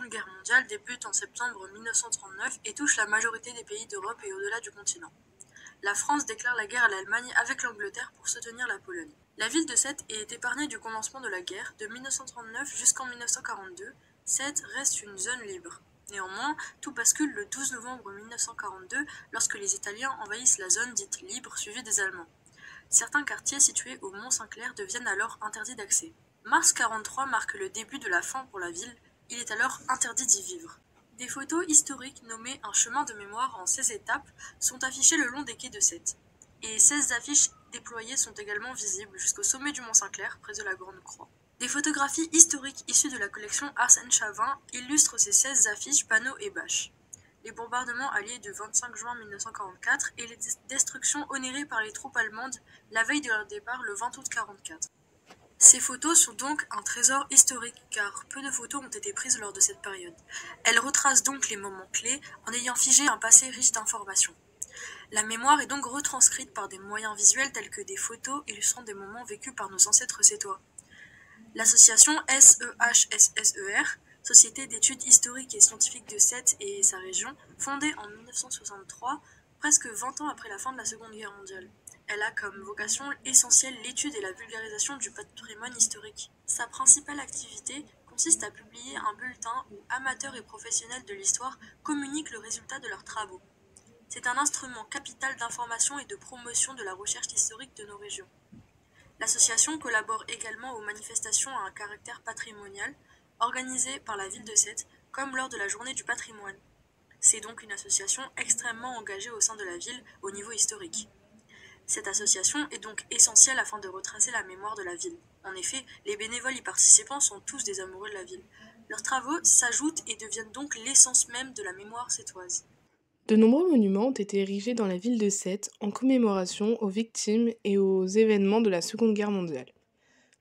Seconde Guerre mondiale débute en septembre 1939 et touche la majorité des pays d'Europe et au-delà du continent. La France déclare la guerre à l'Allemagne avec l'Angleterre pour soutenir la Pologne. La ville de Sète est épargnée du commencement de la guerre. De 1939 jusqu'en 1942, Sète reste une zone libre. Néanmoins, tout bascule le 12 novembre 1942 lorsque les Italiens envahissent la zone dite libre suivie des Allemands. Certains quartiers situés au Mont-Saint-Clair deviennent alors interdits d'accès. Mars 43 marque le début de la fin pour la ville, il est alors interdit d'y vivre. Des photos historiques nommées un chemin de mémoire en 16 étapes sont affichées le long des quais de Sète. Et 16 affiches déployées sont également visibles jusqu'au sommet du Mont-Saint-Clair, près de la Grande Croix. Des photographies historiques issues de la collection Arsène Chavin illustrent ces 16 affiches, panneaux et bâches. Les bombardements alliés du 25 juin 1944 et les destructions onérées par les troupes allemandes la veille de leur départ le 20 août 1944. Ces photos sont donc un trésor historique car peu de photos ont été prises lors de cette période. Elles retracent donc les moments clés en ayant figé un passé riche d'informations. La mémoire est donc retranscrite par des moyens visuels tels que des photos illustrant des moments vécus par nos ancêtres sétois. L'association SEHSSER, Société d'études historiques et scientifiques de Sète et sa région, fondée en 1963, presque 20 ans après la fin de la Seconde Guerre mondiale. Elle a comme vocation essentielle l'étude et la vulgarisation du patrimoine historique. Sa principale activité consiste à publier un bulletin où amateurs et professionnels de l'histoire communiquent le résultat de leurs travaux. C'est un instrument capital d'information et de promotion de la recherche historique de nos régions. L'association collabore également aux manifestations à un caractère patrimonial, organisées par la ville de Sète, comme lors de la journée du patrimoine. C'est donc une association extrêmement engagée au sein de la ville au niveau historique. Cette association est donc essentielle afin de retracer la mémoire de la ville. En effet, les bénévoles y participants sont tous des amoureux de la ville. Leurs travaux s'ajoutent et deviennent donc l'essence même de la mémoire sétoise. De nombreux monuments ont été érigés dans la ville de Sète en commémoration aux victimes et aux événements de la Seconde Guerre mondiale.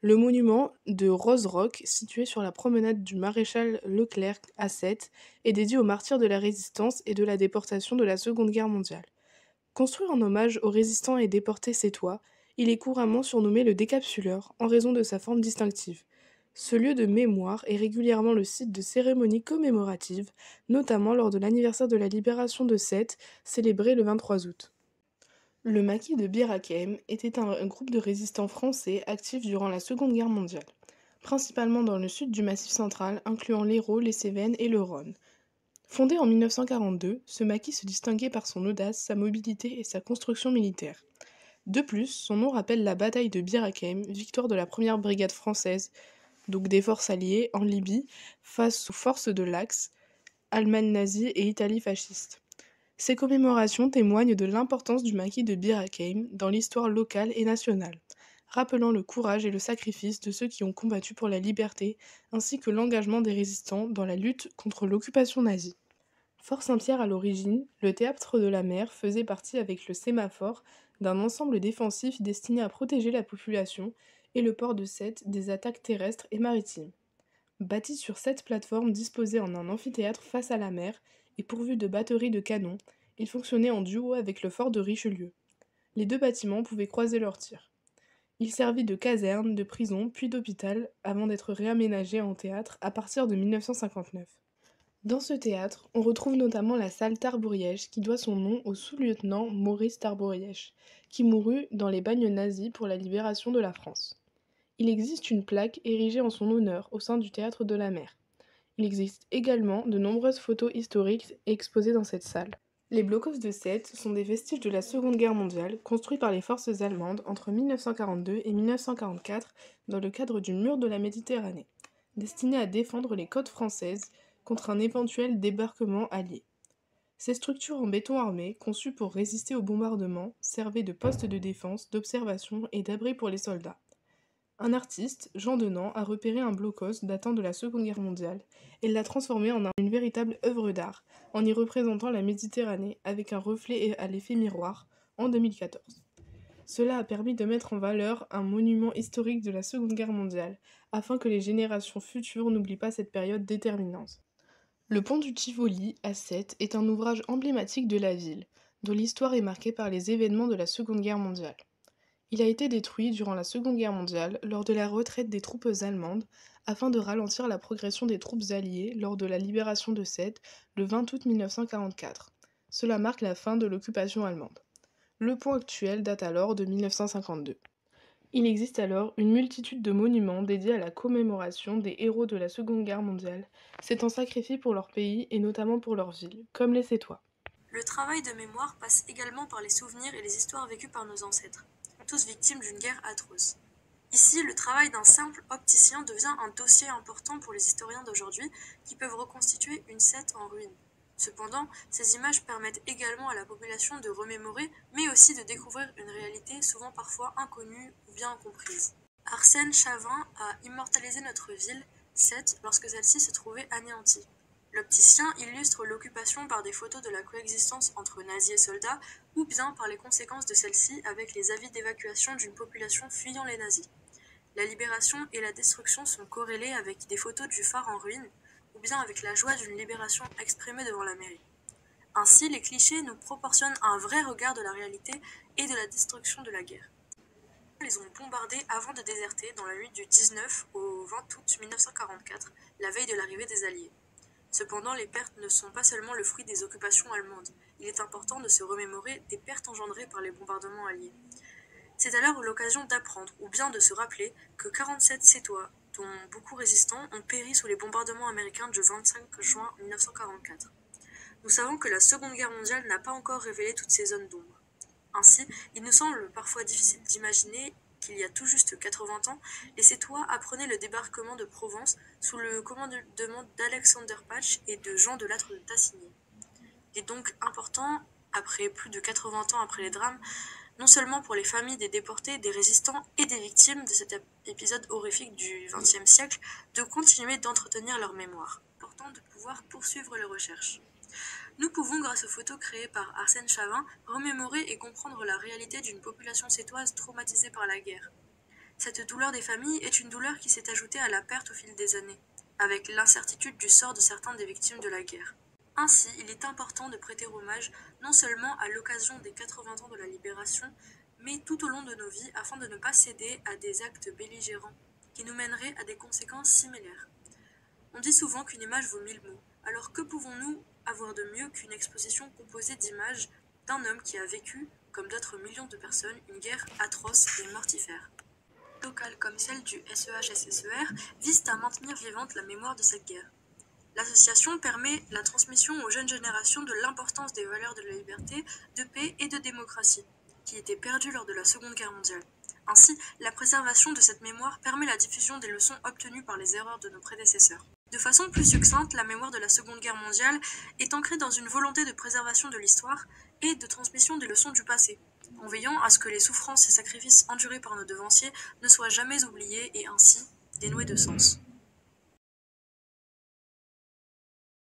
Le monument de Rose-Rock, situé sur la promenade du Maréchal Leclerc à Sète, est dédié aux martyrs de la résistance et de la déportation de la Seconde Guerre mondiale. Construit en hommage aux résistants et déportés sétois, il est couramment surnommé le décapsuleur en raison de sa forme distinctive. Ce lieu de mémoire est régulièrement le site de cérémonies commémoratives, notamment lors de l'anniversaire de la libération de Sète, célébré le 23 août. Le maquis de Bir Hakeim était un groupe de résistants français actifs durant la Seconde Guerre mondiale, principalement dans le sud du Massif central, incluant l'Hérault, les Cévennes et le Rhône. Fondé en 1942, ce maquis se distinguait par son audace, sa mobilité et sa construction militaire. De plus, son nom rappelle la bataille de Bir Hakeim, victoire de la première brigade française, donc des forces alliées, en Libye, face aux forces de l'Axe, Allemagne nazie et Italie fasciste. Ces commémorations témoignent de l'importance du maquis de Bir Hakeim dans l'histoire locale et nationale, rappelant le courage et le sacrifice de ceux qui ont combattu pour la liberté, ainsi que l'engagement des résistants dans la lutte contre l'occupation nazie. Fort Saint-Pierre à l'origine, le théâtre de la mer faisait partie avec le sémaphore d'un ensemble défensif destiné à protéger la population et le port de Sète des attaques terrestres et maritimes. Bâti sur 7 plateformes disposées en un amphithéâtre face à la mer et pourvu de batteries de canons, il fonctionnait en duo avec le fort de Richelieu. Les deux bâtiments pouvaient croiser leurs tirs. Il servit de caserne, de prison, puis d'hôpital, avant d'être réaménagé en théâtre à partir de 1959. Dans ce théâtre, on retrouve notamment la salle Tarbouriège qui doit son nom au sous-lieutenant Maurice Tarbouriège, qui mourut dans les bagnes nazis pour la libération de la France. Il existe une plaque érigée en son honneur au sein du théâtre de la mer. Il existe également de nombreuses photos historiques exposées dans cette salle. Les blochaus de Sète sont des vestiges de la Seconde Guerre mondiale construits par les forces allemandes entre 1942 et 1944 dans le cadre du mur de la Méditerranée, destinés à défendre les côtes françaises contre un éventuel débarquement allié. Ces structures en béton armé, conçues pour résister aux bombardements, servaient de postes de défense, d'observation et d'abri pour les soldats. Un artiste, Jean Denant, a repéré un blockhaus datant de la Seconde Guerre mondiale et l'a transformé en une véritable œuvre d'art, en y représentant la Méditerranée avec un reflet à l'effet miroir, en 2014. Cela a permis de mettre en valeur un monument historique de la Seconde Guerre mondiale, afin que les générations futures n'oublient pas cette période déterminante. Le pont du Tivoli, à Sète, est un ouvrage emblématique de la ville, dont l'histoire est marquée par les événements de la Seconde Guerre mondiale. Il a été détruit durant la Seconde Guerre mondiale lors de la retraite des troupes allemandes afin de ralentir la progression des troupes alliées lors de la libération de Sète le 20 août 1944. Cela marque la fin de l'occupation allemande. Le pont actuel date alors de 1952. Il existe alors une multitude de monuments dédiés à la commémoration des héros de la Seconde Guerre mondiale, s'étant sacrifiés pour leur pays et notamment pour leur ville, comme les Sétois. Le travail de mémoire passe également par les souvenirs et les histoires vécues par nos ancêtres, tous victimes d'une guerre atroce. Ici, le travail d'un simple opticien devient un dossier important pour les historiens d'aujourd'hui qui peuvent reconstituer une Sète en ruine. Cependant, ces images permettent également à la population de remémorer, mais aussi de découvrir une réalité souvent parfois inconnue ou bien incomprise. Arsène Chavin a immortalisé notre ville, Sète, lorsque celle-ci se trouvait anéantie. L'opticien illustre l'occupation par des photos de la coexistence entre nazis et soldats, ou bien par les conséquences de celle-ci avec les avis d'évacuation d'une population fuyant les nazis. La libération et la destruction sont corrélées avec des photos du phare en ruine, ou bien avec la joie d'une libération exprimée devant la mairie. Ainsi, les clichés nous proportionnent un vrai regard de la réalité et de la destruction de la guerre. Ils ont bombardé avant de déserter dans la nuit du 19 au 20 août 1944, la veille de l'arrivée des Alliés. Cependant, les pertes ne sont pas seulement le fruit des occupations allemandes. Il est important de se remémorer des pertes engendrées par les bombardements alliés. C'est alors l'occasion d'apprendre, ou bien de se rappeler, que 47 Sétois, dont beaucoup résistants, ont péri sous les bombardements américains du 25 juin 1944. Nous savons que la Seconde Guerre mondiale n'a pas encore révélé toutes ces zones d'ombre. Ainsi, il nous semble parfois difficile d'imaginer qu'il y a tout juste 80 ans, les Sétois apprenaient le débarquement de Provence sous le commandement d'Alexander Patch et de Jean de Lattre de Tassigny. Il est donc important, après plus de 80 ans après les drames, non seulement pour les familles des déportés, des résistants et des victimes de cet épisode horrifique du XXe siècle, de continuer d'entretenir leur mémoire. Important de pouvoir poursuivre les recherches. Nous pouvons, grâce aux photos créées par Arsène Chavin, remémorer et comprendre la réalité d'une population sétoise traumatisée par la guerre. Cette douleur des familles est une douleur qui s'est ajoutée à la perte au fil des années, avec l'incertitude du sort de certains des victimes de la guerre. Ainsi, il est important de prêter hommage non seulement à l'occasion des 80 ans de la libération, mais tout au long de nos vies afin de ne pas céder à des actes belligérants qui nous mèneraient à des conséquences similaires. On dit souvent qu'une image vaut 1000 mots, alors que pouvons-nous avoir de mieux qu'une exposition composée d'images d'un homme qui a vécu, comme d'autres millions de personnes, une guerre atroce et mortifère. Locales comme celle du SEH-SSER visent à maintenir vivante la mémoire de cette guerre. L'association permet la transmission aux jeunes générations de l'importance des valeurs de la liberté, de paix et de démocratie, qui étaient perdues lors de la Seconde Guerre mondiale. Ainsi, la préservation de cette mémoire permet la diffusion des leçons obtenues par les erreurs de nos prédécesseurs. De façon plus succincte, la mémoire de la Seconde Guerre mondiale est ancrée dans une volonté de préservation de l'histoire et de transmission des leçons du passé, en veillant à ce que les souffrances et sacrifices endurés par nos devanciers ne soient jamais oubliés et ainsi dénués de sens.